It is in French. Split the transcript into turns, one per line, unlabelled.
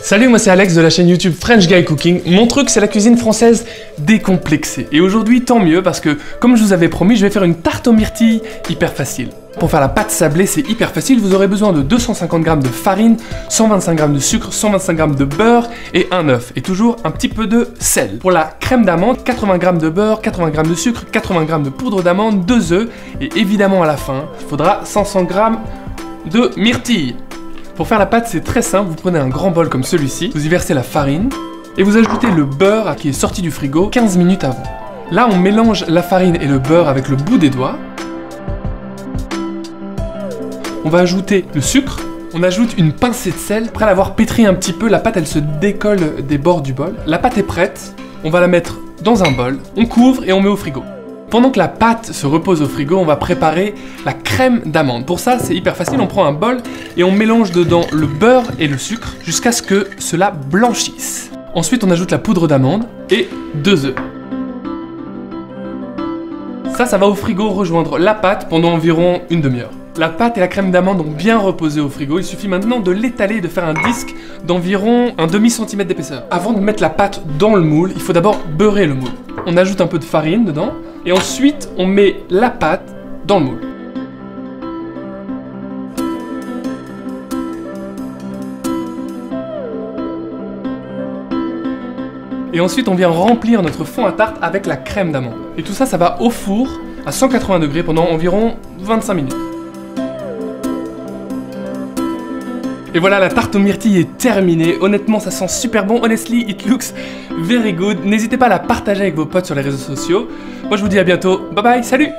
Salut, moi c'est Alex de la chaîne YouTube French Guy Cooking. Mon truc c'est la cuisine française décomplexée. Et aujourd'hui tant mieux parce que comme je vous avais promis, je vais faire une tarte aux myrtilles hyper facile. Pour faire la pâte sablée, c'est hyper facile, vous aurez besoin de 250 g de farine, 125 g de sucre, 125 g de beurre et un œuf. Et toujours un petit peu de sel. Pour la crème d'amande, 80 g de beurre, 80 g de sucre, 80 g de poudre d'amande, 2 œufs et évidemment à la fin, il faudra 500 g de myrtilles. Pour faire la pâte, c'est très simple, vous prenez un grand bol comme celui-ci, vous y versez la farine et vous ajoutez le beurre qui est sorti du frigo 15 minutes avant. Là, on mélange la farine et le beurre avec le bout des doigts. On va ajouter le sucre, on ajoute une pincée de sel. Après l'avoir pétri un petit peu, la pâte elle se décolle des bords du bol. La pâte est prête, on va la mettre dans un bol, on couvre et on met au frigo. Pendant que la pâte se repose au frigo, on va préparer la crème d'amande. Pour ça, c'est hyper facile, on prend un bol et on mélange dedans le beurre et le sucre jusqu'à ce que cela blanchisse. Ensuite, on ajoute la poudre d'amande et 2 œufs. Ça va au frigo rejoindre la pâte pendant environ une demi-heure. La pâte et la crème d'amande ont bien reposé au frigo, il suffit maintenant de l'étaler et de faire un disque d'environ un demi-centimètre d'épaisseur. Avant de mettre la pâte dans le moule, il faut d'abord beurrer le moule. On ajoute un peu de farine dedans, et ensuite on met la pâte dans le moule. Et ensuite on vient remplir notre fond à tarte avec la crème d'amande. Et tout ça, ça va au four à 180 degrés pendant environ 25 minutes. Et voilà, la tarte aux myrtilles est terminée. Honnêtement, ça sent super bon. Honestly, it looks very good. N'hésitez pas à la partager avec vos potes sur les réseaux sociaux. Moi, je vous dis à bientôt. Bye bye, salut!